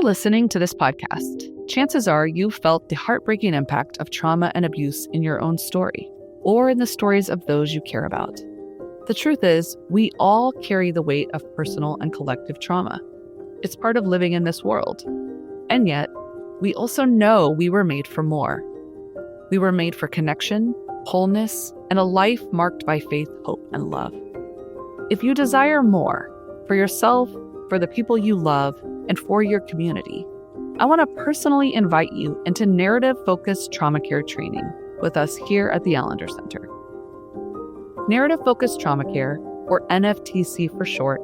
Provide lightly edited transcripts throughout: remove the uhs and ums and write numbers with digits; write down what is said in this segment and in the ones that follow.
you're listening to this podcast, chances are you've felt the heartbreaking impact of trauma and abuse in your own story, or in the stories of those you care about. The truth is, we all carry the weight of personal and collective trauma. It's part of living in this world. And yet, we also know we were made for more. We were made for connection, wholeness, and a life marked by faith, hope, and love. If you desire more for yourself, for the people you love, and for your community, I want to personally invite you into narrative-focused trauma care training with us here at the Allender Center. Narrative-focused trauma care, or NFTC for short,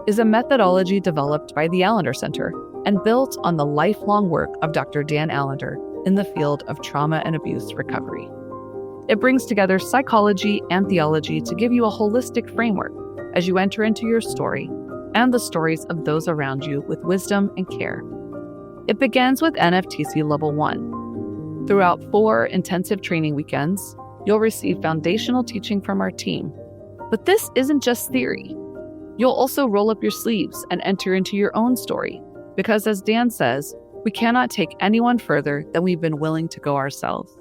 is a methodology developed by the Allender Center and built on the lifelong work of Dr. Dan Allender in the field of trauma and abuse recovery. It brings together psychology and theology to give you a holistic framework as you enter into your story and the stories of those around you with wisdom and care. It begins with NFTC Level 1. Throughout 4 intensive training weekends, you'll receive foundational teaching from our team. But this isn't just theory. You'll also roll up your sleeves and enter into your own story, because as Dan says, we cannot take anyone further than we've been willing to go ourselves.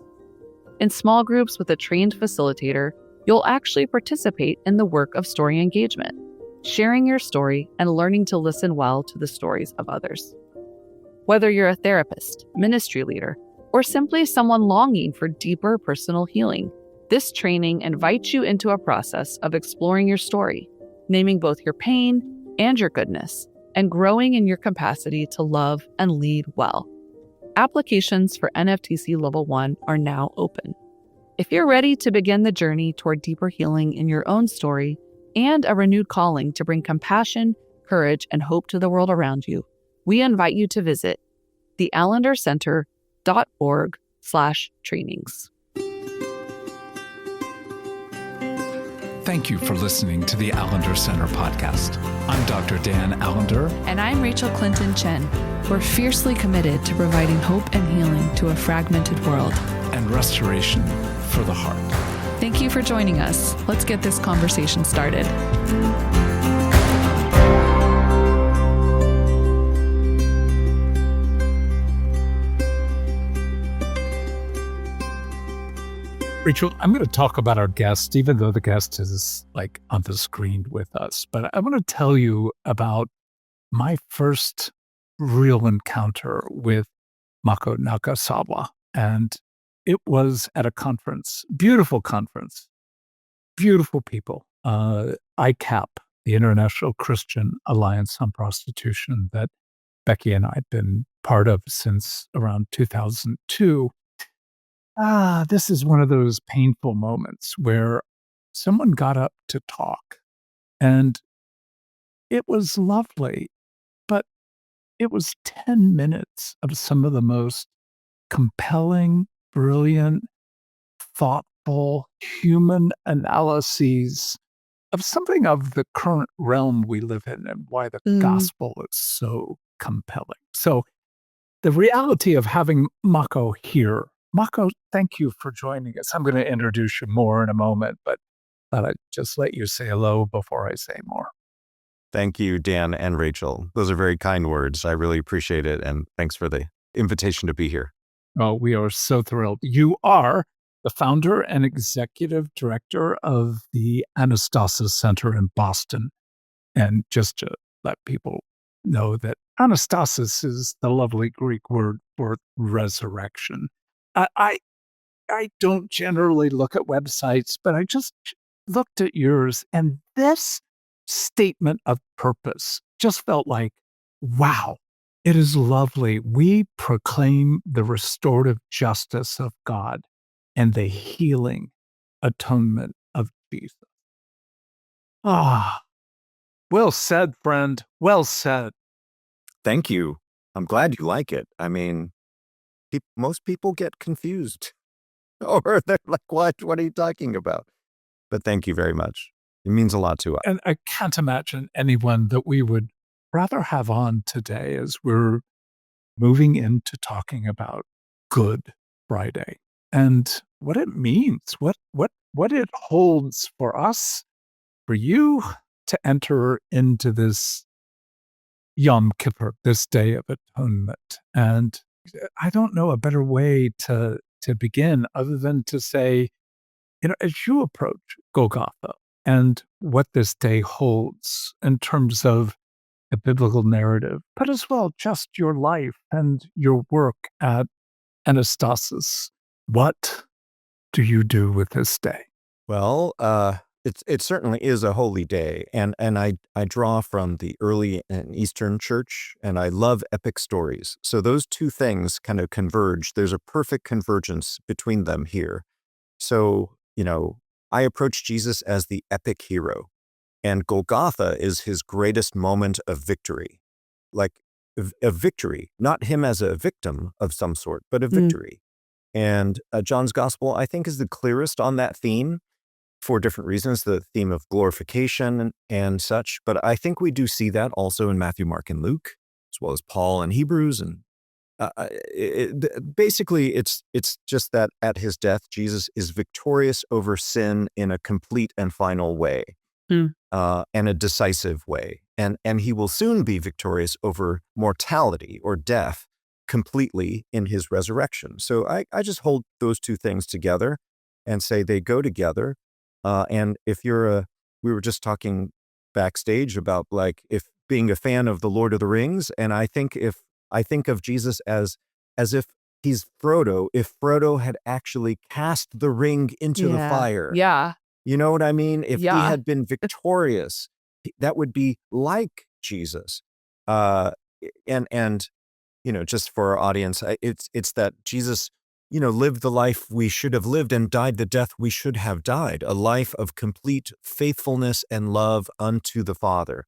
In small groups with a trained facilitator, you'll actually participate in the work of story engagement, sharing your story and learning to listen well to the stories of others. Whether you're a therapist, ministry leader, or simply someone longing for deeper personal healing, this training invites you into a process of exploring your story, naming both your pain and your goodness, and growing in your capacity to love and lead well. Applications for NFTC Level 1 are now open. If you're ready to begin the journey toward deeper healing in your own story and a renewed calling to bring compassion, courage, and hope to the world around you, we invite you to visit theallendercenter.org/trainings. Thank you for listening to the Allender Center Podcast. I'm Dr. Dan Allender. And I'm Rachel Clinton Chen. We're fiercely committed to providing hope and healing to a fragmented world. And restoration for the heart. Thank you for joining us. Let's get this conversation started. Rachel, I'm going to talk about our guest, even though the guest is like on the screen with us. But I want to tell you about my first real encounter with Mako Nagasawa. And it was at a conference, beautiful people. ICAP, the International Christian Alliance on Prostitution, that Becky and I have been part of since around 2002. This is one of those painful moments where someone got up to talk, and it was lovely, but it was 10 minutes of some of the most compelling, brilliant, thoughtful, human analyses of something of the current realm we live in and why the gospel is so compelling. So the reality of having Mako here. Mako, thank you for joining us. I'm going to introduce you more in a moment, but I'd just let you say hello before I say more. Thank you, Dan and Rachel. Those are very kind words. I really appreciate it. And thanks for the invitation to be here. Oh, we are so thrilled. You are the founder and executive director of the Allender Center in Boston. And just to let people know that anastasis is the lovely Greek word for resurrection. I don't generally look at websites, but I just looked at yours, and this statement of purpose just felt like, wow, it is lovely. We proclaim the restorative justice of God and the healing atonement of Jesus. Well said, friend. Well said. Thank you. I'm glad you like it. I mean, most people get confused, or they're like, what are you talking about? But thank you very much. It means a lot to us. And I can't imagine anyone that we would rather have on today as we're moving into talking about Good Friday and what it means, what it holds for us, for you to enter into this Yom Kippur, this Day of Atonement. And I don't know a better way to begin other than to say, as you approach Golgotha and what this day holds in terms of a biblical narrative, but as well just your life and your work at Anastasis, what do you do with this day? Well, it certainly is a holy day, and I draw from the early and Eastern Church, and I love epic stories. So those two things kind of converge. There's a perfect convergence between them here. So, I approach Jesus as the epic hero, and Golgotha is his greatest moment of victory, like a victory, not him as a victim of some sort, but a victory. And John's Gospel, I think, is the clearest on that theme for different reasons, the theme of glorification and such. But I think we do see that also in Matthew, Mark, and Luke, as well as Paul and Hebrews. And basically, it's just that at his death, Jesus is victorious over sin in a complete and final way, and a decisive way. And he will soon be victorious over mortality or death completely in his resurrection. So I just hold those two things together and say they go together. And if we were just talking backstage about if being a fan of the Lord of the Rings, and I think of Jesus as if he's Frodo, if Frodo had actually cast the ring into the fire. Yeah. You know what I mean? If he Yeah. had been victorious, that would be like Jesus. And just for our audience, it's that Jesus, lived the life we should have lived and died the death we should have died, a life of complete faithfulness and love unto the Father.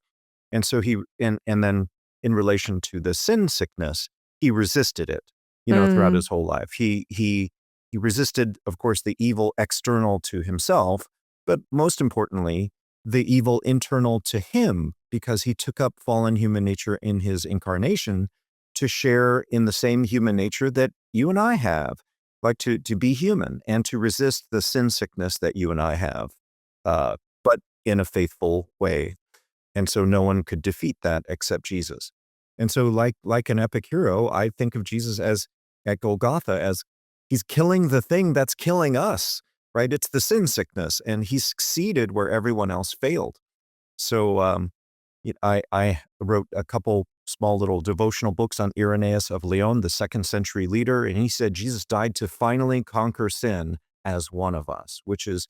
And so and then in relation to the sin sickness, he resisted it, throughout his whole life. He resisted, of course, the evil external to himself, but most importantly, the evil internal to him, because he took up fallen human nature in his incarnation to share in the same human nature that you and I have, like to be human and to resist the sin sickness that you and I have, but in a faithful way. And so no one could defeat that except Jesus. And so like an epic hero, I think of Jesus at Golgotha as he's killing the thing that's killing us, right? It's the sin sickness, and he succeeded where everyone else failed. So I wrote a couple small little devotional books on Irenaeus of Lyon, the 2nd century leader, and he said Jesus died to finally conquer sin as one of us, which is,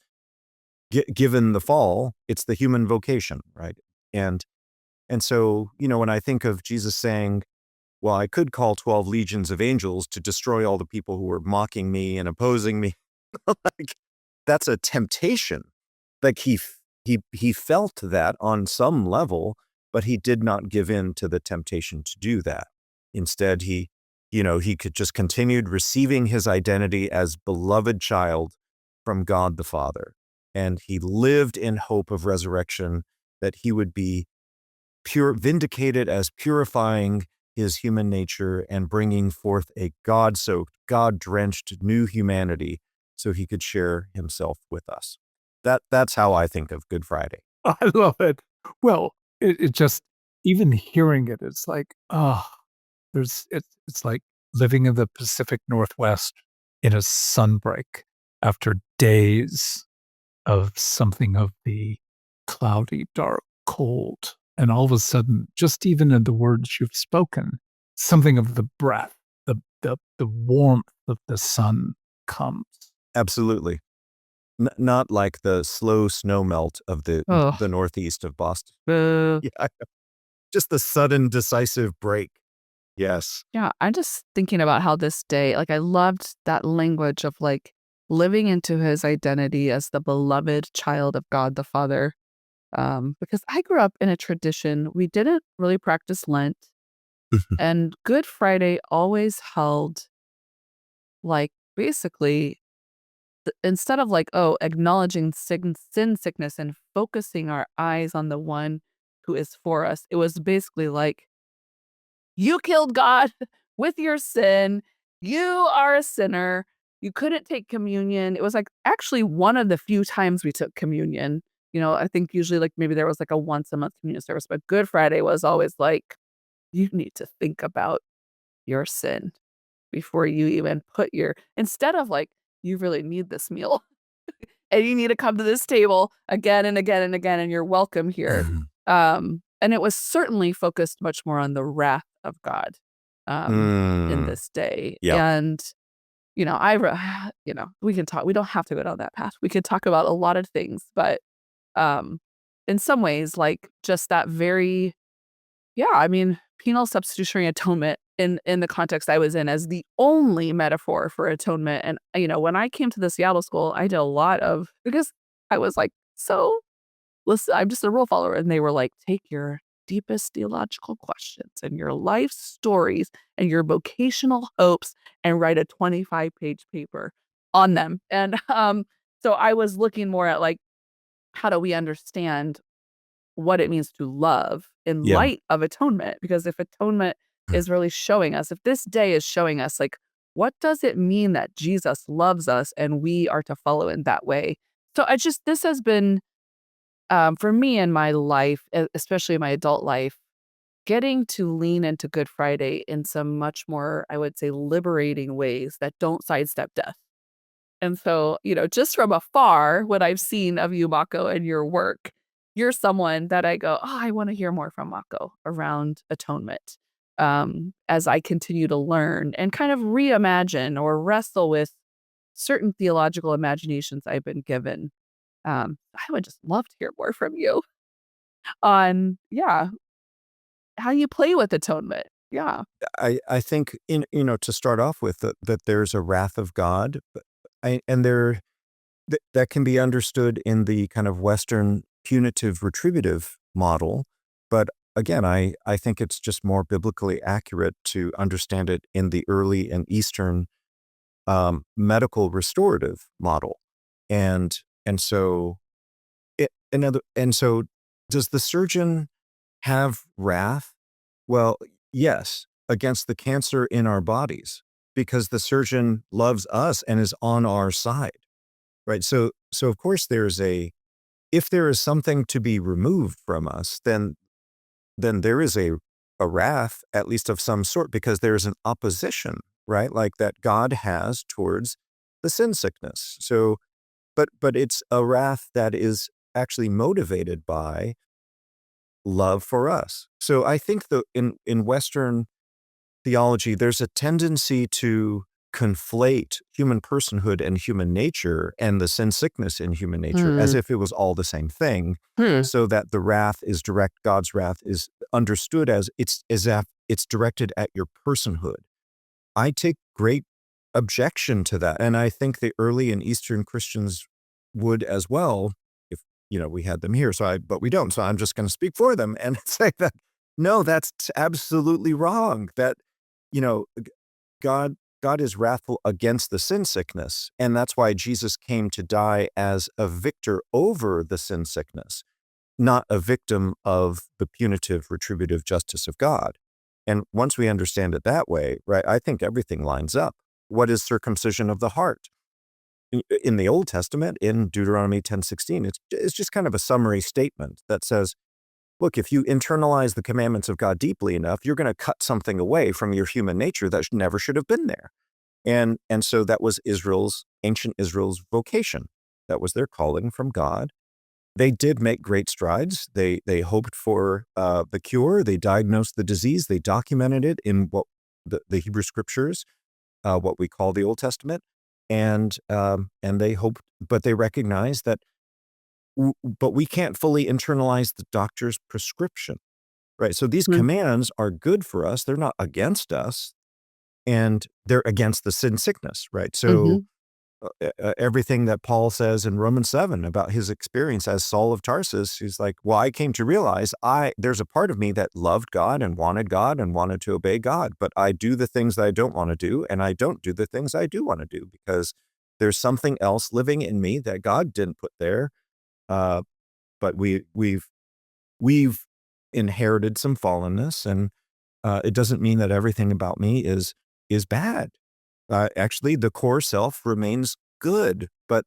given the fall, it's the human vocation, right? And so, when I think of Jesus saying, well, I could call 12 legions of angels to destroy all the people who were mocking me and opposing me, that's a temptation. He felt that on some level, but he did not give in to the temptation to do that. Instead, he could just continued receiving his identity as beloved child from God the Father. And he lived in hope of resurrection, that he would be vindicated as purifying his human nature and bringing forth a God-soaked, God-drenched new humanity so he could share himself with us. That's how I think of Good Friday. I love it. Well, it just, even hearing it, it's like, it's like living in the Pacific Northwest in a sunbreak after days of something of the cloudy, dark, cold. And all of a sudden, just even in the words you've spoken, something of the breath, the warmth of the sun comes. Absolutely. Not like the slow snow melt of the northeast of Boston. Yeah, just the sudden, decisive break. Yes. Yeah, I'm just thinking about how this day, I loved that language of living into his identity as the beloved child of God the Father. Because I grew up in a tradition, we didn't really practice Lent, and Good Friday always held basically instead of acknowledging sin sickness and focusing our eyes on the one who is for us, it was basically you killed God with your sin. You are a sinner. You couldn't take communion. It was actually one of the few times we took communion. I think usually maybe there was a once a month communion service, but Good Friday was always you need to think about your sin before you even instead of like, you really need this meal and you need to come to this table again and again and again, and you're welcome here. And it was certainly focused much more on the wrath of God in this day. Yeah. And, we can talk, we don't have to go down that path. We could talk about a lot of things, but in some ways, like just that very, penal substitutionary atonement in the context I was in as the only metaphor for atonement. And, when I came to the Seattle school, I did a lot because I was like, so listen, I'm just a rule follower. And they were like, take your deepest theological questions and your life stories and your vocational hopes and write a 25-page paper on them. And so I was looking more at like, how do we understand what it means to love in Yeah. light of atonement? Because if atonement is really showing us, if this day is showing us, like, what does it mean that Jesus loves us and we are to follow in that way? So this has been, for me in my life, especially my adult life, getting to lean into Good Friday in some much more, I would say, liberating ways that don't sidestep death. And so, just from afar, what I've seen of you, Mako, and your work, you're someone that I go, oh, I want to hear more from Mako around atonement, as I continue to learn and kind of reimagine or wrestle with certain theological imaginations I've been given. I would just love to hear more from you on, how you play with atonement. Yeah. I think to start off with that there's a wrath of God, and that can be understood in the kind of Western punitive retributive model. But again, I think it's just more biblically accurate to understand it in the early and Eastern medical restorative model. And so does the surgeon have wrath? Well, yes, against the cancer in our bodies, because the surgeon loves us and is on our side, right? So of course if there is something to be removed from us, then there is a wrath, at least of some sort, because there is an opposition, right? Like that God has towards the sin sickness. So, but it's a wrath that is actually motivated by love for us. So I think in Western theology, there's a tendency to conflate human personhood and human nature and the sin sickness in human nature as if it was all the same thing, so that the wrath is direct. God's wrath is understood as if it's directed at your personhood. I take great objection to that, and I think the early and Eastern Christians would as well, if we had them here. But we don't. So I'm just going to speak for them and say that no, that's absolutely wrong. That God is wrathful against the sin sickness, and that's why Jesus came to die as a victor over the sin sickness, not a victim of the punitive retributive justice of God. And once we understand it that way, right, I think everything lines up. What is circumcision of the heart? In the Old Testament, in Deuteronomy 10:16, it's just kind of a summary statement that says, look, if you internalize the commandments of God deeply enough, you're going to cut something away from your human nature that never should have been there. And so that was ancient Israel's vocation. That was their calling from God. They did make great strides. They hoped for the cure. They diagnosed the disease. They documented it in what the Hebrew Scriptures, what we call the Old Testament. And they hoped, but they recognized that but we can't fully internalize the doctor's prescription, right? So these commands are good for us. They're not against us, and they're against the sin sickness, right? So everything that Paul says in Romans 7 about his experience as Saul of Tarsus, he's like, well, I came to realize there's a part of me that loved God and wanted to obey God, but I do the things that I don't want to do, and I don't do the things I do want to do because there's something else living in me that God didn't put there. But we've inherited some fallenness, and it doesn't mean that everything about me is bad. Actually, the core self remains good, but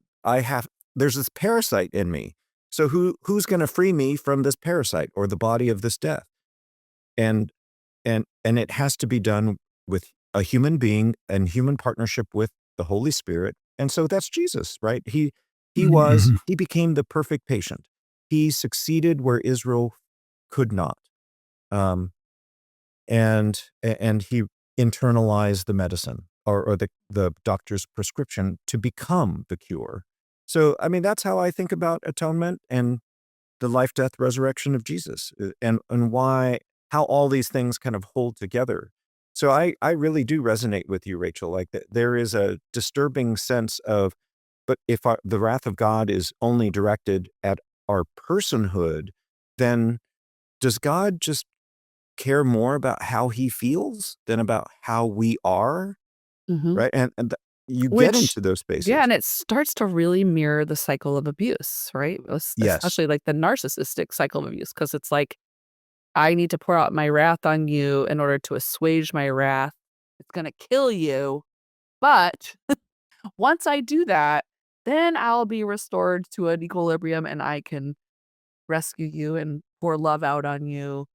there's this parasite in me. So who's going to free me from this parasite or the body of this death? And and it has to be done with a human being and human partnership with the Holy Spirit. And so that's Jesus, right? He Mhm. became the perfect patient. He succeeded where Israel could not. Um, and he internalized the medicine or the doctor's prescription to become the cure. So, I mean, that's how I think about atonement and the life, death, resurrection of Jesus, and how all these things kind of hold together. So I really do resonate with you, Rachel. Like there is a disturbing sense of, but if the wrath of God is only directed at our personhood, then does God just care more about how he feels than about how we are? Mhm. Right. You get Which, into those yeah, spaces. and it starts to really mirror the cycle of abuse, right? Yes. Especially like the narcissistic cycle of abuse, because it's like, I need to pour out my wrath on you in order to assuage my wrath. It's going to kill you. But once I do that, then I'll be restored to an equilibrium and I can rescue you and pour love out on you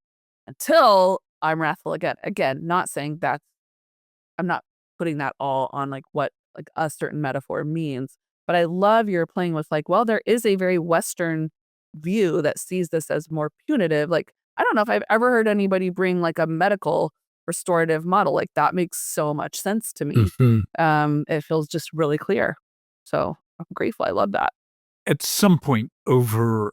until I'm wrathful again. Again, not saying that I'm not putting that all on like what like a certain metaphor means, but I love your playing with like, well, there is a very Western view that sees this as more punitive. Like, I don't know if I've ever heard anybody bring like a medical restorative model. Like that makes so much sense to me. Mhm. It feels just really clear. So I'm grateful. I love that. At some point over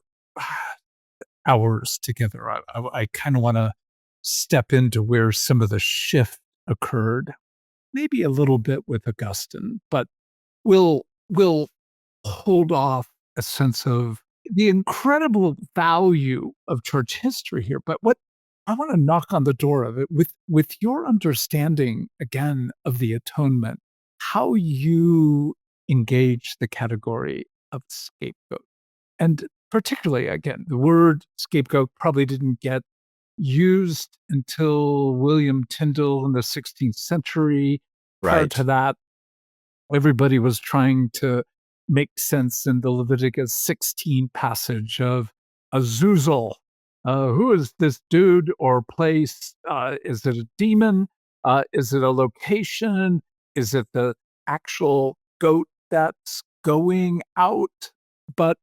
hours together, I kind of want to step into where some of the shift occurred, maybe a little bit with Augustine, but we'll hold off a sense of the incredible value of church history here. But what I want to knock on the door of it with your understanding again of the atonement, how you engage the category of scapegoat. And particularly, again, the word scapegoat probably didn't get used until William Tyndale in the 16th century. Prior Right. to that, everybody was trying to make sense in the Leviticus 16 passage of Azuzel. Who is this dude or place? Is it a demon? Is it a location? Is it the actual goat that's going out? But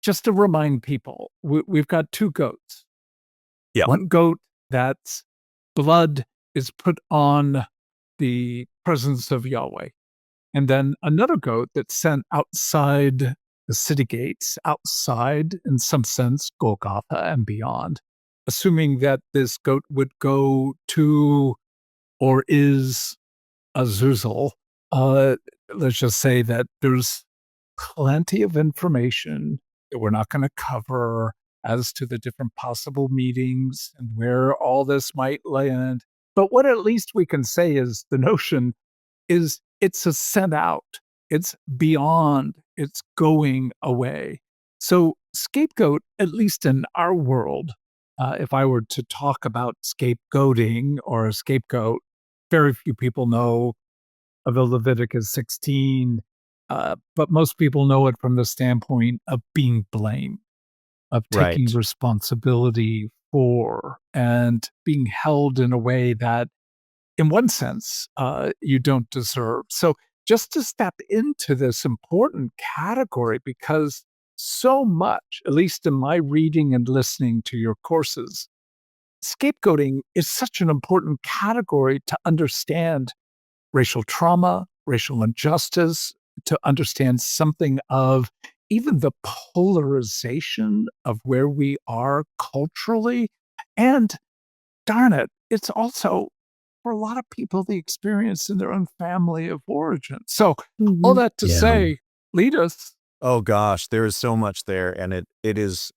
just to remind people, we've got two goats. Yeah. One goat that's blood is put on the presence of Yahweh. And then another goat that's sent outside the city gates, outside, in some sense, Golgotha and beyond, assuming that this goat would go to or is Azuzel. Let's just say that there's plenty of information that we're not going to cover as to the different possible meetings and where all this might land. But what at least we can say is the notion is it's a sent out. It's beyond, it's going away. So scapegoat, at least in our world, if I were to talk about scapegoating or a scapegoat, very few people know of the Leviticus 16, but most people know it from the standpoint of being blamed, of taking Right. responsibility for, and being held in a way that in one sense, you don't deserve. So just to step into this important category, because so much, at least in my reading and listening to your courses, scapegoating is such an important category to understand racial trauma, racial injustice, to understand something of even the polarization of where we are culturally. And darn it, it's also for a lot of people the experience in their own family of origin. So all Mhm. that to Yeah. say, lead us. Oh gosh, there is so much there, and it is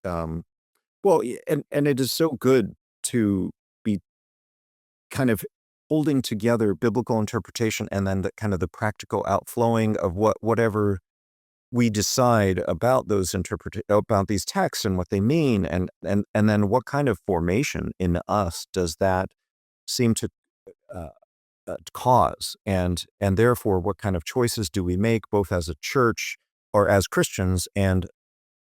well, and it is so good to be kind of holding together biblical interpretation and then the kind of the practical outflowing of whatever we decide about about these texts and what they mean, and then what kind of formation in us does that seem to uh, cause, and therefore what kind of choices do we make both as a church or as Christians and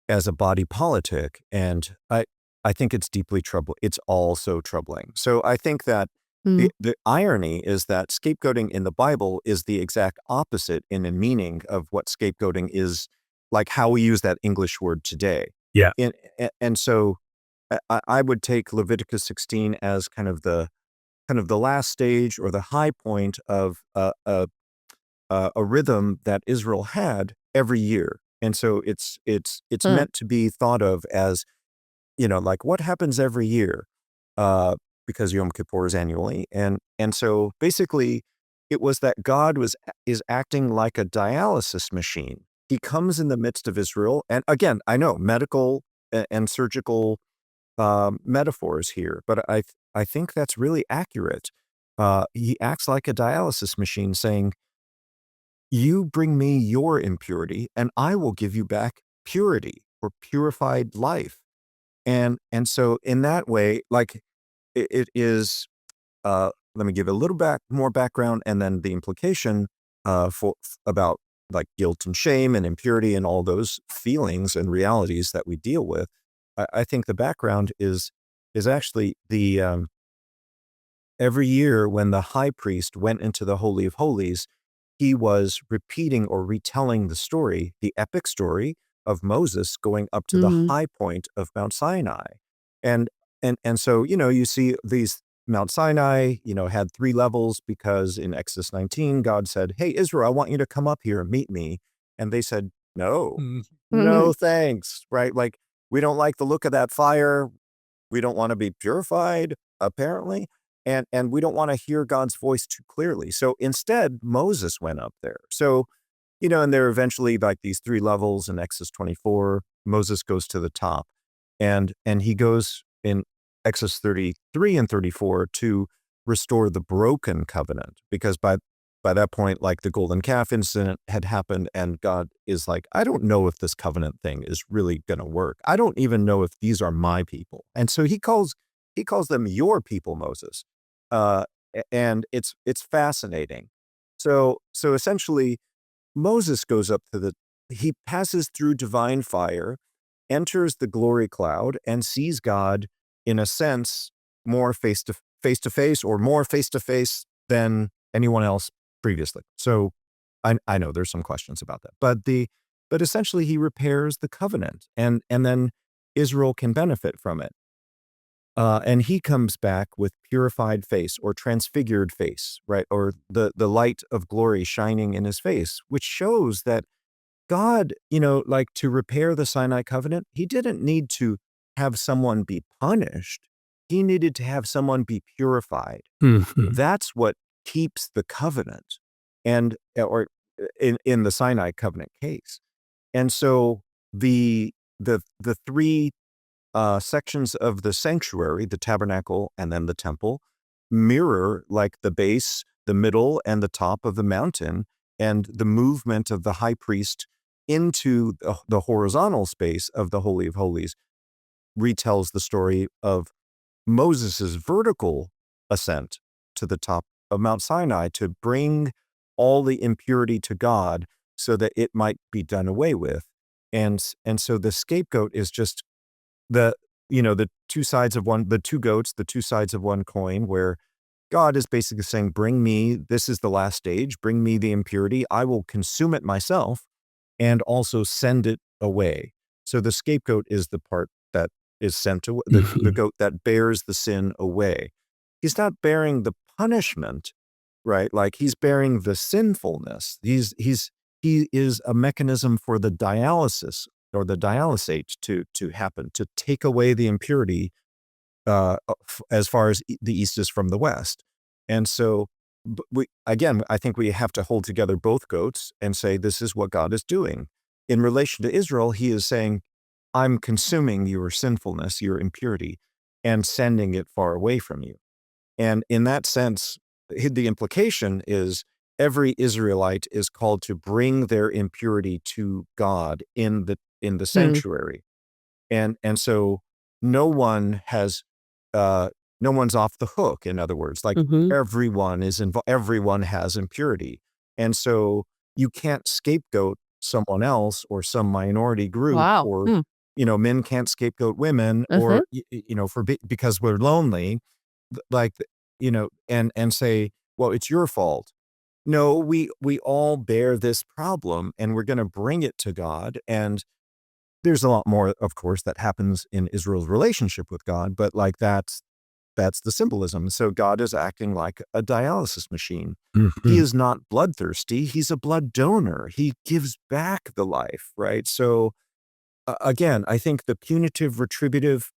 as a body politic. And I think it's deeply troubling. It's all so troubling. So I think that Mm. The irony is that scapegoating in the Bible is the exact opposite in a meaning of what scapegoating is, like how we use that English word today. Yeah. And so I would take Leviticus 16 as kind of the last stage or the high point of a rhythm that Israel had every year. And so it's Huh. meant to be thought of as, like what happens every year, because Yom Kippur is annually. And so basically it was that God is acting like a dialysis machine. He comes in the midst of Israel. And again, I know medical and surgical metaphors here, but I think that's really accurate. He acts like a dialysis machine saying, you bring me your impurity and I will give you back purity or purified life. And so in that way, like it is, let me give a little more background and then the implication about like guilt and shame and impurity and all those feelings and realities that we deal with. I think the background is actually the every year when the high priest went into the Holy of Holies, he was repeating or retelling the story, the epic story of Moses going up to the Mhm. high point of Mount Sinai. And so, you see these Mount Sinai, had 3 levels because in Exodus 19, God said, "Hey, Israel, I want you to come up here and meet me." And they said, "No, no, thanks," right? Like, we don't like the look of that fire. We don't want to be purified, apparently. And we don't want to hear God's voice too clearly. So instead, Moses went up there. So, and there are eventually like these 3 levels in Exodus 24. Moses goes to the top. And he goes in Exodus 33 and 34 to restore the broken covenant. Because by that point, like the golden calf incident had happened, and God is like, I don't know if this covenant thing is really going to work. I don't even know if these are my people. And so he calls them your people, Moses. And it's fascinating. So essentially, Moses goes up he passes through divine fire, enters the glory cloud, and sees God in a sense more face to face or more face to face than anyone else previously. So I know there's some questions about that, but essentially he repairs the covenant, and then Israel can benefit from it. And he comes back with purified face or transfigured face, right? Or the light of glory shining in his face, which shows that God, like to repair the Sinai covenant, he didn't need to have someone be punished. He needed to have someone be purified. Mhm. That's what keeps the covenant, or in the Sinai covenant case. And so the 3 sections of the sanctuary, the tabernacle and then the temple, mirror like the base, the middle, and the top of the mountain, and the movement of the high priest into the horizontal space of the Holy of Holies retells the story of Moses's vertical ascent to the top of Mount Sinai to bring all the impurity to God so that it might be done away with. And so the scapegoat is just the 2 sides of the 2 goats, the 2 sides of one coin, where God is basically saying, bring me, this is the last stage, bring me the impurity, I will consume it myself and also send it away. So the scapegoat is the part that is sent away, the goat that bears the sin away. He's not bearing the punishment, right? Like he's bearing the sinfulness. He is a mechanism for the dialysis or the dialysate to happen, to take away the impurity as far as the East is from the West. And so, I think we have to hold together both goats and say, this is what God is doing. In relation to Israel, he is saying, I'm consuming your sinfulness, your impurity, and sending it far away from you. And in that sense, the implication is every Israelite is called to bring their impurity to God in the sanctuary. And so no one has, no one's off the hook. In other words, like everyone is involved, everyone has impurity. And so you can't scapegoat someone else or some minority group, Wow. or, men can't scapegoat women, or, because we're lonely. Like and say, well, it's your fault. No, we all bear this problem, and we're going to bring it to God. And there's a lot more, of course, that happens in Israel's relationship with God, but like that's the symbolism. So God is acting like a dialysis machine. He is not bloodthirsty. He's a blood donor. He gives back the life, right? So again, I think the punitive retributive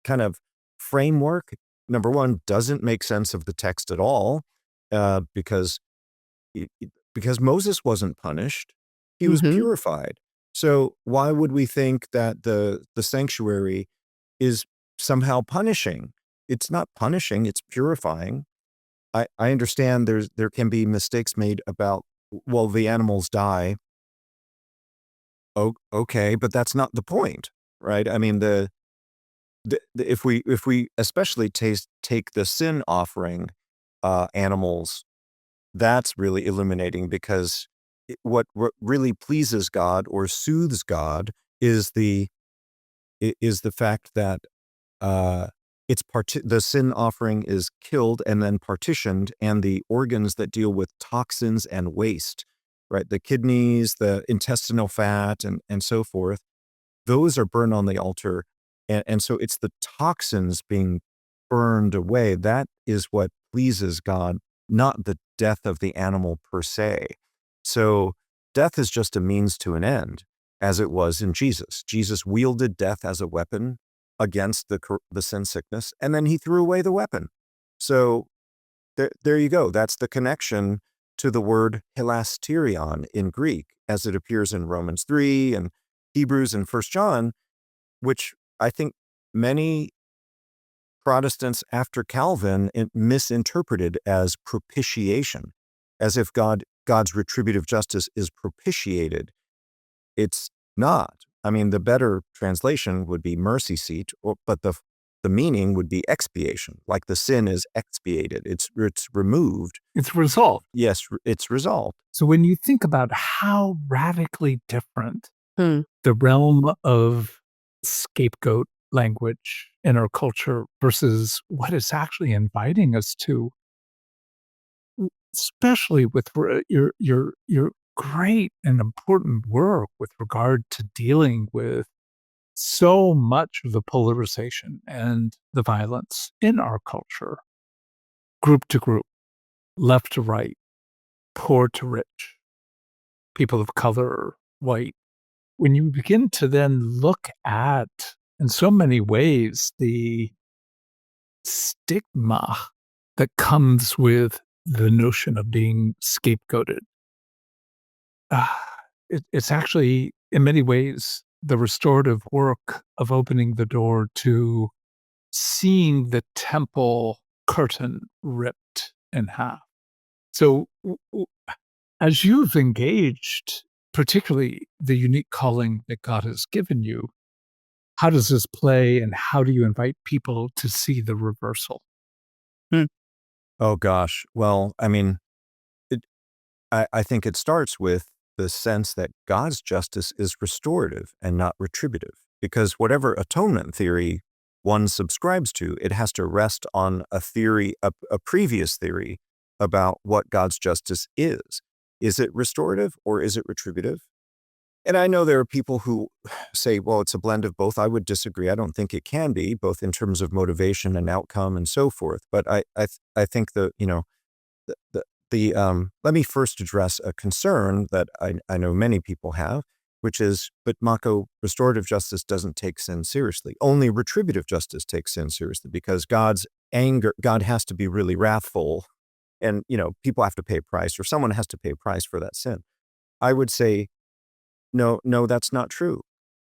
kind of framework, number one, doesn't make sense of the text at all, because Moses wasn't punished. He was purified. So why would we think that the sanctuary is somehow punishing? It's not punishing, it's purifying. I understand there can be mistakes made about, well, the animals die. Okay, but that's not the point, right? I mean, if we especially take the sin offering animals, that's really illuminating, because what really pleases God or soothes God is the fact that the sin offering is killed and then partitioned, and the organs that deal with toxins and waste, right? The kidneys, the intestinal fat, and so forth, those are burned on the altar. And so it's the toxins being burned away. That is what pleases God, not the death of the animal per se. So death is just a means to an end, as it was in Jesus. Jesus wielded death as a weapon against the sin sickness, and then he threw away the weapon. So there you go. That's the connection to the word hilasterion in Greek, as it appears in Romans 3 and Hebrews and 1 John, which I think many Protestants after Calvin misinterpreted as propitiation, as if God's retributive justice is propitiated. It's not. I mean, the better translation would be mercy seat, but the meaning would be expiation, like the sin is expiated. It's removed. It's resolved. Yes, it's resolved. So when you think about how radically different Hmm. the realm of scapegoat language in our culture versus what it's actually inviting us to, especially with your great and important work with regard to dealing with so much of the polarization and the violence in our culture, group to group, left to right, poor to rich, people of color, white. When you begin to then look at, in so many ways, the stigma that comes with the notion of being scapegoated, it's actually, in many ways, the restorative work of opening the door to seeing the temple curtain ripped in half. So as you've engaged, particularly the unique calling that God has given you, how does this play, and how do you invite people to see the reversal? Oh, gosh. Well, I mean, I think it starts with the sense that God's justice is restorative and not retributive, because whatever atonement theory one subscribes to, it has to rest on a theory, a previous theory about what God's justice is. Is it restorative or is it retributive? And I know there are people who say, well, it's a blend of both. I would disagree. I don't think it can be, both in terms of motivation and outcome and so forth. But I think let me first address a concern that I know many people have, which is, but Mako, restorative justice doesn't take sin seriously. Only retributive justice takes sin seriously, because God has to be really wrathful, and people have to pay a price, or someone has to pay a price for that sin. I would say, no, that's not true.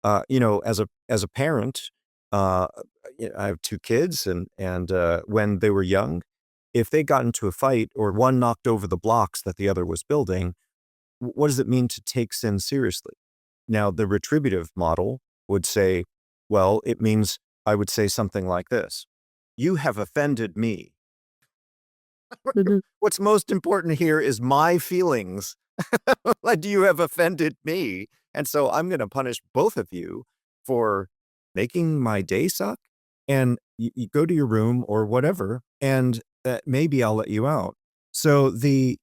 As a parent, I have two kids, and when they were young, if they got into a fight or one knocked over the blocks that the other was building, what does it mean to take sin seriously? Now, the retributive model would say, well, it means, I would say something like this: you have offended me. What's most important here is my feelings. Like, you have offended me. And so I'm going to punish both of you for making my day suck. And you go to your room or whatever, and maybe I'll let you out. So that's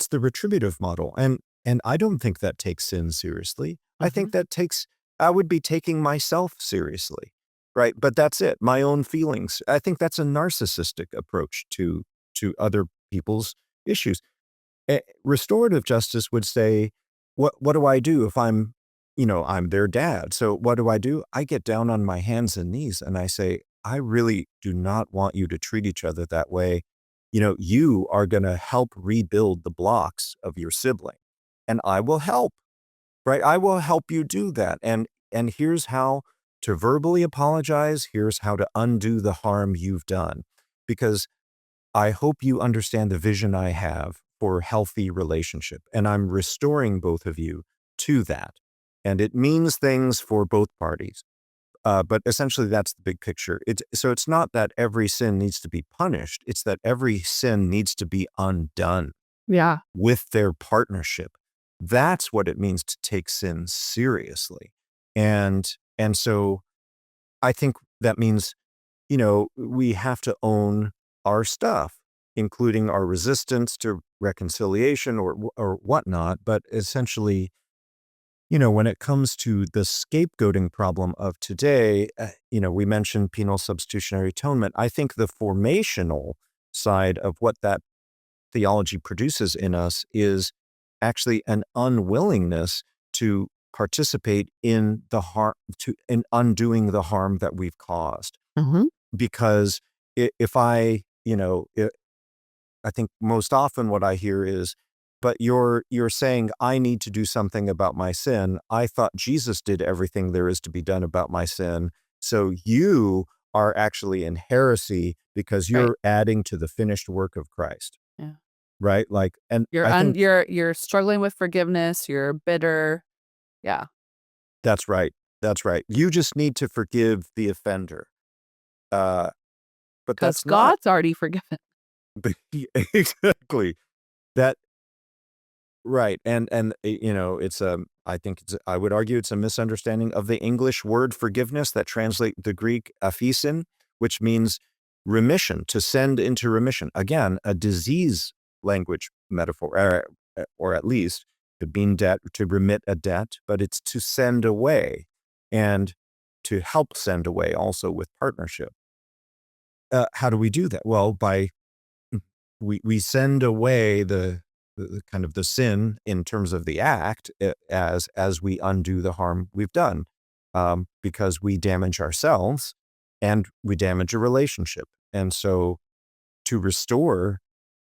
the retributive model. And I don't think that takes sin seriously. I think I would be taking myself seriously, right? But that's it, my own feelings. I think that's a narcissistic approach to other people's issues. Restorative justice would say, what do I do if I'm their dad? So what do? I get down on my hands and knees and I say, I really do not want you to treat each other that way. You are going to help rebuild the blocks of your sibling, and I will help, right? I will help you do that. And here's how to verbally apologize. Here's how to undo the harm you've done, because I hope you understand the vision I have for healthy relationship, and I'm restoring both of you to that. And it means things for both parties. But essentially, that's the big picture. So it's not that every sin needs to be punished. It's that every sin needs to be undone Yeah. with their partnership. That's what it means to take sin seriously. And so I think that means, we have to own our stuff, including our resistance to reconciliation or whatnot. But essentially, when it comes to the scapegoating problem of today, we mentioned penal substitutionary atonement. I think the formational side of what that theology produces in us is actually an unwillingness to participate in the harm, in undoing the harm that we've caused. Because if I think most often what I hear is, but you're saying I need to do something about my sin. I thought Jesus did everything there is to be done about my sin. So you are actually in heresy because you're adding to the finished work of Christ. Yeah. Right? Like, and You're struggling with forgiveness. You're bitter. Yeah. That's right. That's right. You just need to forgive the offender. But Because that's not. God's already forgiven. Exactly. That right. And it's I would argue it's a misunderstanding of the English word forgiveness that translate the Greek aphesin, which means remission, to send into remission. Again, a disease language metaphor, or at least could mean debt, to remit a debt, but it's to send away and to help send away also with partnership. How do we do that? Well, we send away the kind of the sin in terms of the act as we undo the harm we've done, because we damage ourselves and we damage a relationship. And so to restore,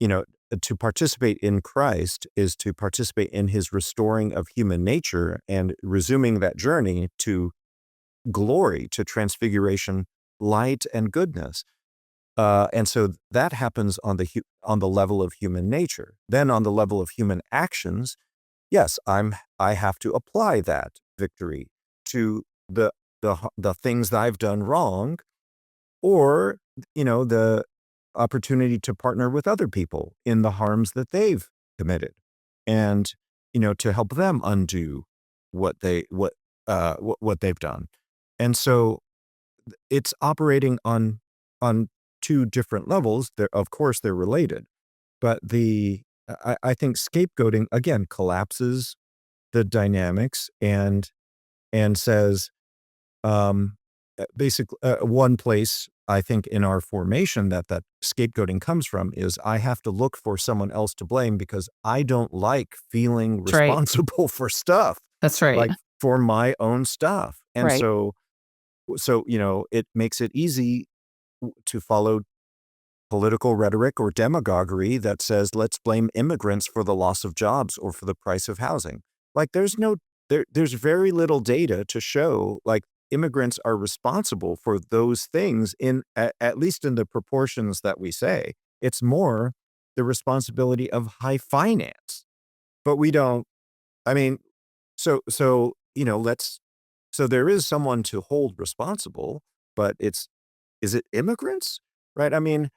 to participate in Christ is to participate in his restoring of human nature and resuming that journey to glory, to transfiguration, light, and goodness. And so that happens on the level of human nature. Then on the level of human actions, yes, I have to apply that victory to the things that I've done wrong, or the opportunity to partner with other people in the harms that they've committed, and to help them undo what they've done. And so it's operating on two different levels. Of course, they're related, but I think scapegoating again collapses the dynamics and says, basically, one place I think in our formation that scapegoating comes from is I have to look for someone else to blame because I don't like feeling That's right. responsible for stuff, That's right. like for my own stuff. And Right. so it makes it easy to follow political rhetoric or demagoguery that says, let's blame immigrants for the loss of jobs or for the price of housing. Like there's very little data to show like immigrants are responsible for those things at least in the proportions that we say. It's more the responsibility of high finance, but we don't, I mean, so there is someone to hold responsible, but is it immigrants? Right? I mean,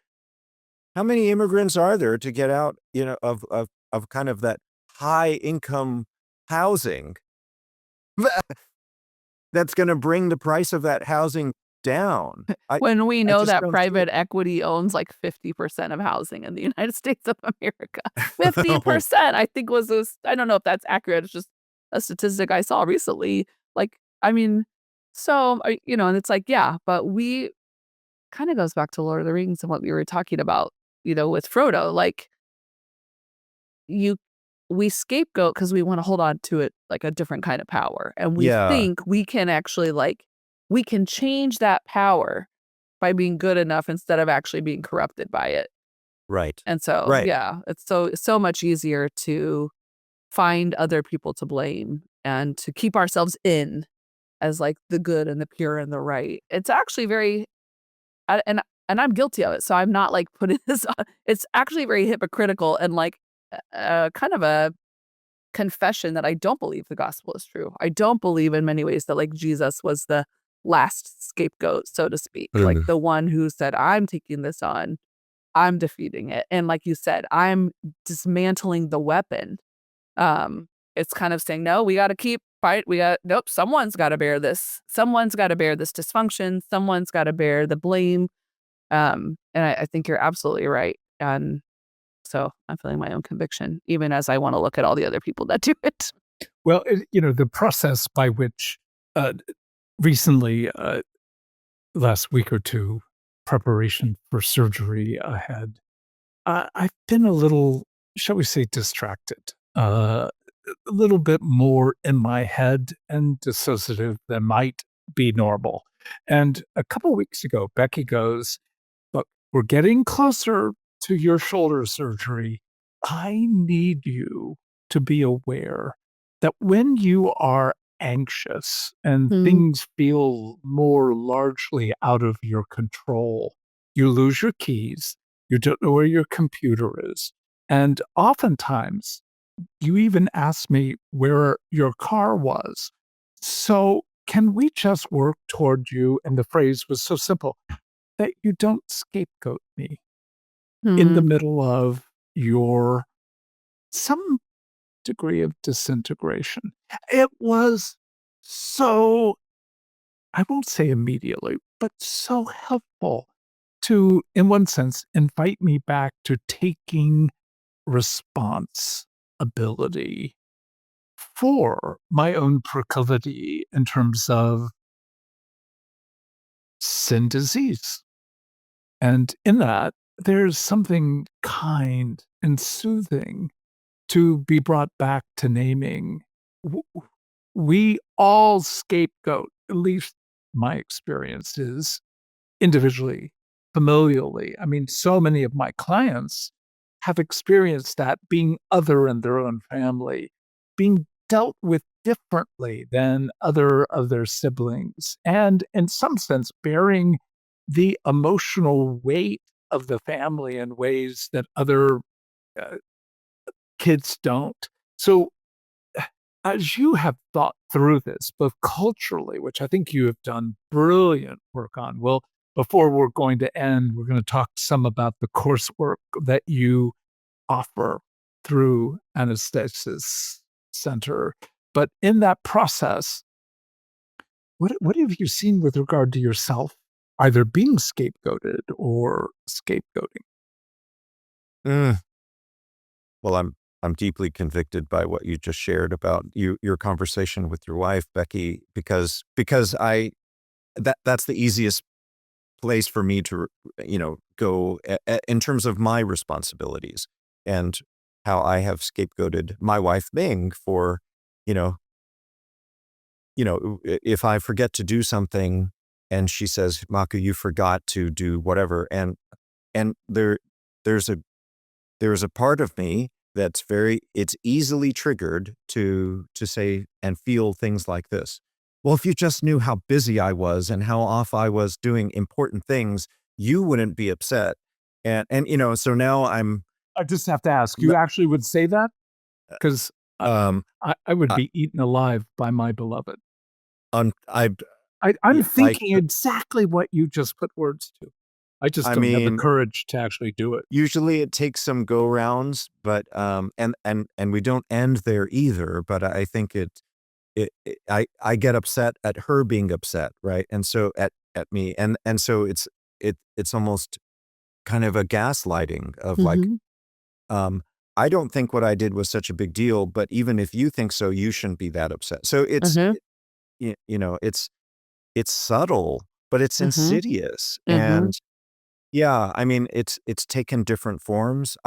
how many immigrants are there to get out, of kind of that high income housing that's going to bring the price of that housing down. When we I know just that don't see private it. equity owns like 50% of housing in the United States of America. Oh, 50%, I think was this, I don't know if that's accurate. It's just a statistic I saw recently. Like, I mean, so, and it's like, yeah, but we kind of goes back to Lord of the Rings and what we were talking about, with Frodo. Like, you, we scapegoat because we want to hold on to it like a different kind of power. And we yeah, think we can actually, like, we can change that power by being good enough instead of actually being corrupted by it. right. And so, Right. yeah, it's so much easier to find other people to blame and to keep ourselves in as like the good and the pure and the right. It's actually very I- and and I'm guilty of it. So I'm not like putting this on. It's actually very hypocritical and like kind of a confession that I don't believe the gospel is true. I don't believe in many ways that like Jesus was the last scapegoat, so to speak, like Mm. the one who said, I'm taking this on, I'm defeating it. And like you said, I'm dismantling the weapon. It's kind of saying, no, we got to keep fight. Nope, someone's got to bear this. Someone's got to bear this dysfunction. Someone's got to bear the blame. And I think you're absolutely right. And so I'm feeling my own conviction, even as I want to look at all the other people that do it. Well, the process by which uh, recently, last week or two, preparation for surgery ahead, I've been a little, shall we say, distracted, a little bit more in my head and dissociative than might be normal. And a couple weeks ago, Becky goes, "Look, we're getting closer to your shoulder surgery. I need you to be aware that when you are anxious and Mm, things feel more largely out of your control, you lose your keys, you don't know where your computer is. And oftentimes, you even ask me where your car was. So, can we just work toward you?" And the phrase was so simple, that you don't scapegoat me in the mm, middle of your some degree of disintegration. It was so, I won't say immediately, but so helpful to, in one sense, invite me back to taking responsibility for my own proclivity in terms of sin disease. And in that, there's something kind and soothing to be brought back to naming. W- We all scapegoat, at least my experience is individually, familially. I mean, so many of my clients have experienced that being other in their own family, being dealt with differently than other of their siblings, and in some sense, bearing the emotional weight of the family in ways that other uh, kids don't. So, as you have thought through this, both culturally, which I think you have done brilliant work on, well, before we're going to end, we're going to talk some about the coursework that you offer through Anesthesis Center. But in that process, what have you seen with regard to yourself, either being scapegoated or scapegoating? Mm. Well, I'm deeply convicted by what you just shared about your conversation with your wife, Becky, because that's the easiest place for me to, go in terms of my responsibilities and how I have scapegoated my wife Ming for, you know, if I forget to do something and she says, Mako, you forgot to do whatever. And there's a there's a part of me that's it's easily triggered to say and feel things like this. Well, if you just knew how busy I was and how off I was doing important things, you wouldn't be upset. And so now I just have to ask, n- you actually would say that? Because um I would I, be eaten alive by my beloved. I I'm yeah, thinking exactly what you just put words to. I just I don't have the mean, courage to actually do it. usually it takes some go rounds, but and we don't end there either. But I think I get upset at her being upset, right? And so at me. And so it's almost kind of a gaslighting of like, Mhm. I don't think what I did was such a big deal, but even if you think so, you shouldn't be that upset. So Mhm. it's subtle, but it's Mhm. insidious. Mhm. And yeah, I mean, it's taken different forms.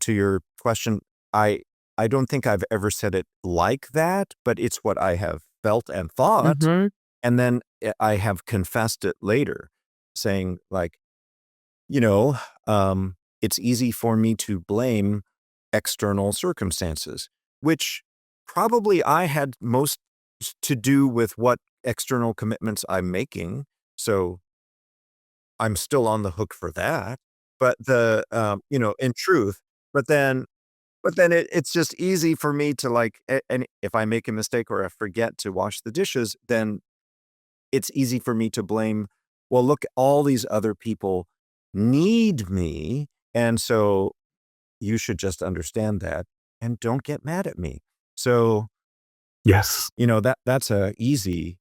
To your question, I I don't think I've ever said it like that, but it's what I have felt and thought. Mhm. And then I have confessed it later, saying like, you know, it's easy for me to blame external circumstances, which probably I had most to do with what external commitments I'm making. So I'm still on the hook for that. But in truth, but then, it's just easy for me to like, and if I make a mistake or I forget to wash the dishes, then it's easy for me to blame, well, look, all these other people need me. And so you should just understand that and don't get mad at me. So, Yes. that's a easy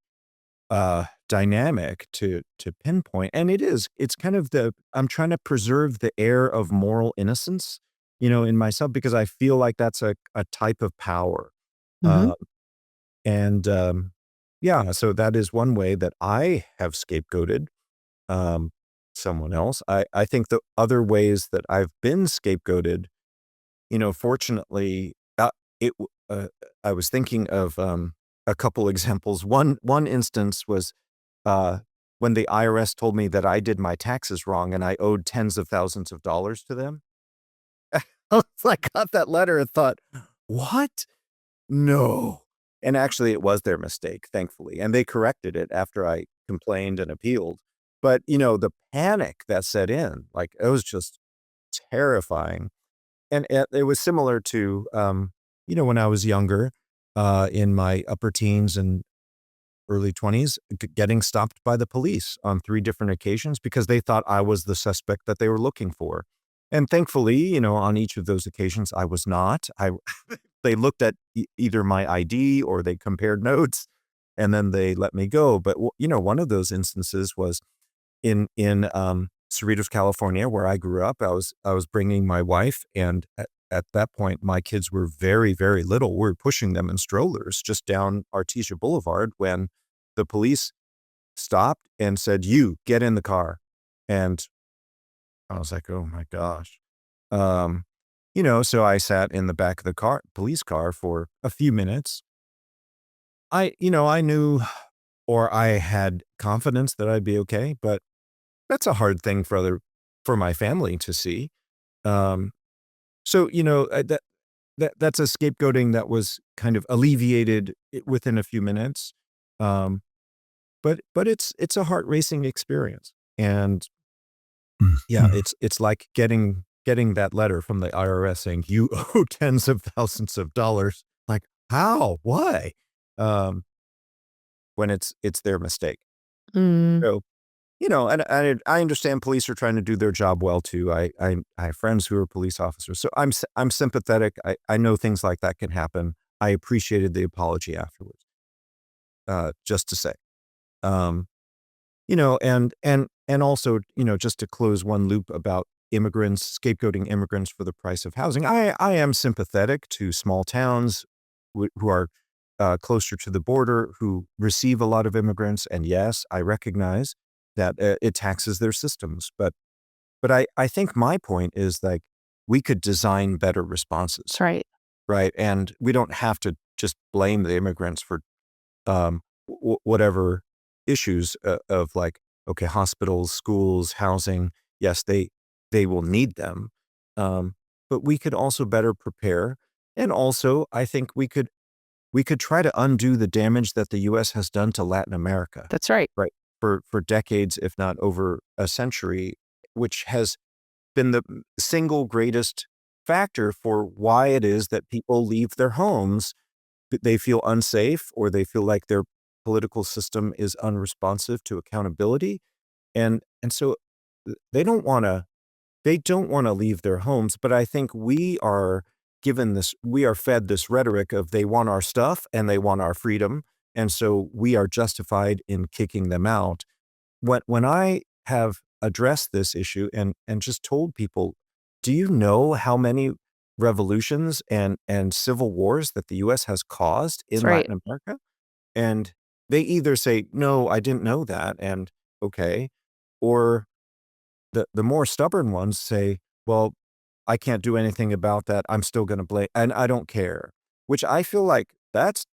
dynamic to pinpoint. And it's kind of I'm trying to preserve the air of moral innocence, in myself, because I feel like that's a type of power. Mhm. Uh, and yeah, so that is one way that I have scapegoated um, someone else. I think the other ways that I've been scapegoated, fortunately, I was thinking of a couple examples. One instance was uh, when the IRS told me that I did my taxes wrong and I owed tens of thousands of dollars to them. I got that letter and thought, what? No. And actually, it was their mistake, thankfully. And they corrected it after I complained and appealed. But, the panic that set in, like, it was just terrifying. And it was similar to, when I was younger, in my upper teens and early 20s, getting stopped by the police on 3 different occasions because they thought I was the suspect that they were looking for. And thankfully, on each of those occasions, I was not. They looked at either my ID or they compared notes, and then they let me go. But, one of those instances was in Cerritos, California, where I grew up. I was bringing my wife, and at that point, my kids were very, very little. We were pushing them in strollers just down Artesia Boulevard when the police stopped and said, "You, get in the car." And I was like, "Oh my gosh." Um, so I sat in the back of the police car for a few minutes. I knew, or I had confidence that I'd be okay, but that's a hard thing for my family to see. Um, so, that's a scapegoating that was kind of alleviated within a few minutes. Um, but it's a heart racing experience. And yeah, Mhm. it's like getting that letter from the IRS saying you owe tens of thousands of dollars. Like, how? Why? Um, when it's their mistake. Mm. So, and I understand police are trying to do their job well too. I have friends who are police officers, so I'm sympathetic. I know things like that can happen. I appreciated the apology afterwards. Just to say, um, and also, just to close one loop about immigrants, scapegoating immigrants for the price of housing. I am sympathetic to small towns who are closer to the border, who receive a lot of immigrants. And yes, I recognize that it taxes their systems. But I think my point is like we could design better responses, That's right. right? And we don't have to just blame the immigrants for whatever issues of like, okay, hospitals, schools, housing. Yes, they will need them, um, but we could also better prepare. And also, I think we could try to undo the damage that the U.S. has done to Latin America, That's right. right? For decades, if not over a century, which has been the single greatest factor for why it is that people leave their homes. They feel unsafe or they feel like their political system is unresponsive to accountability. And so they don't want to leave their homes, but I think we are fed this rhetoric of they want our stuff and they want our freedom. And so we are justified in kicking them out. when I have addressed this issue and just told people, do you know how many revolutions and civil wars that the U.S. has caused in That's right. Latin America? And they either say, no, I didn't know that, and okay, or the more stubborn ones say, well, I can't do anything about that. I'm still going to blame, and I don't care, which I feel like that's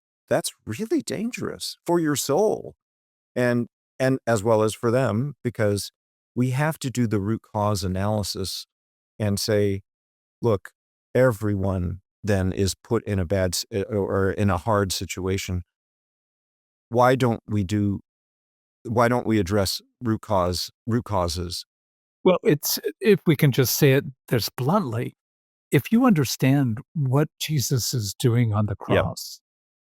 really dangerous for your soul and as well as for them, because we have to do the root cause analysis and say, look, everyone then is put in a bad or in a hard situation. Why don't we address root causes? Well, it's, if we can just say it this bluntly, if you understand what Jesus is doing on the Yep. cross,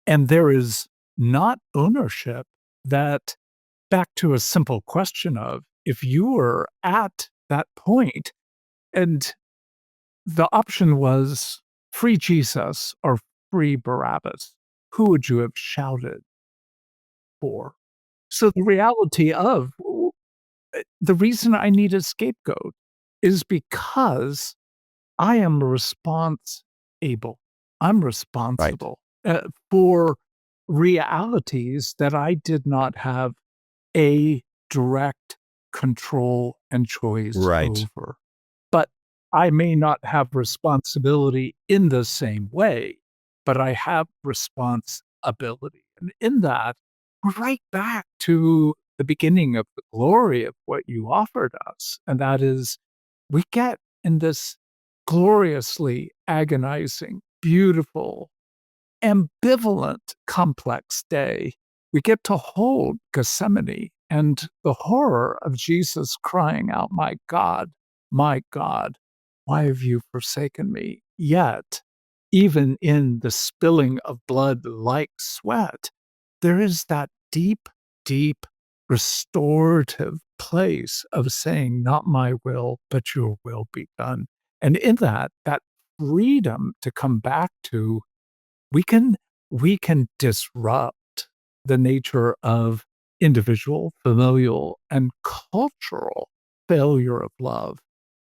and there is not ownership, that back to a simple question of, if you were at that point and the option was free Jesus or free Barabbas, who would you have shouted for? So the reality of the reason I need a scapegoat is because I am responsible. I'm responsible for realities that I did not have a direct control and choice over. But I may not have responsibility in the same way, but I have responsibility. And in that, we're right back to the beginning of the glory of what you offered us. And that is, we get in this gloriously agonizing, beautiful, ambivalent, complex day, we get to hold Gethsemane and the horror of Jesus crying out, my God, why have you forsaken me? Yet, even in the spilling of blood like sweat, there is that deep, deep restorative place of saying, not my will, but your will be done. And in that freedom to come back to, we can disrupt the nature of individual, familial, and cultural failure of love,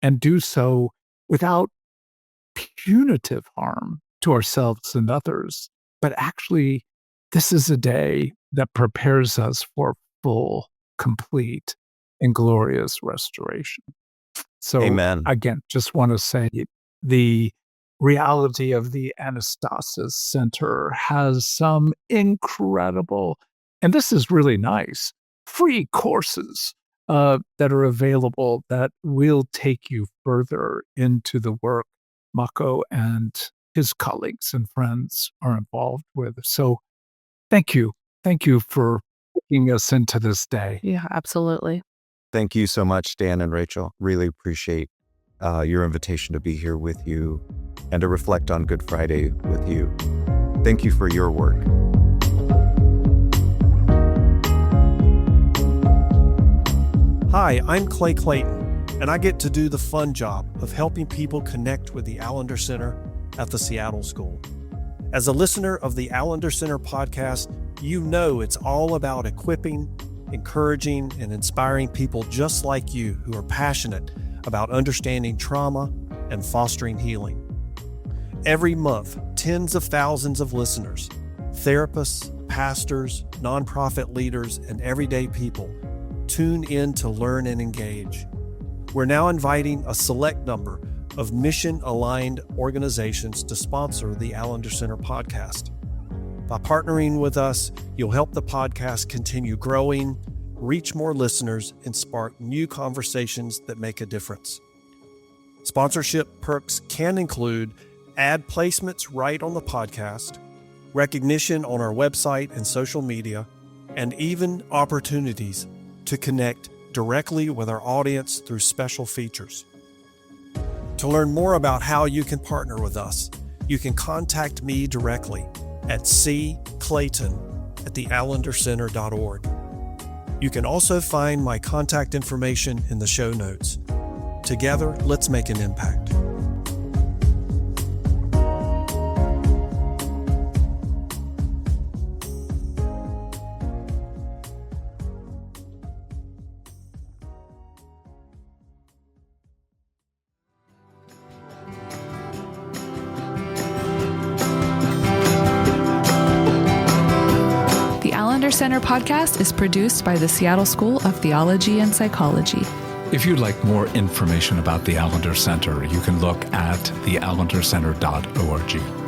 and do so without punitive harm to ourselves and others. But actually, this is a day that prepares us for full, complete, and glorious restoration. So, Amen. Again, just want to say the reality of the Allender Center has some incredible, and this is really nice, free courses that are available that will take you further into the work Mako and his colleagues and friends are involved with. So thank you. Thank you for taking us into this day. Yeah, absolutely. Thank you so much, Dan and Rachel. Really appreciate your invitation to be here with you and to reflect on Good Friday with you. Thank you for your work. Hi, I'm Clay Clayton, and I get to do the fun job of helping people connect with the Allender Center at the Seattle School. As a listener of the Allender Center podcast, you know it's all about equipping, encouraging, and inspiring people just like you who are passionate about understanding trauma and fostering healing. Every month, tens of thousands of listeners, therapists, pastors, nonprofit leaders, and everyday people tune in to learn and engage. We're now inviting a select number of mission-aligned organizations to sponsor the Allender Center podcast. By partnering with us, you'll help the podcast continue growing, reach more listeners, and spark new conversations that make a difference. Sponsorship perks can include ad placements right on the podcast, recognition on our website and social media, and even opportunities to connect directly with our audience through special features. To learn more about how you can partner with us, you can contact me directly at cclayton@theallendercenter.org. You can also find my contact information in the show notes. Together, let's make an impact. Allender Center Podcast is produced by the Seattle School of Theology and Psychology. If you'd like more information about the Allender Center, you can look at theallendercenter.org.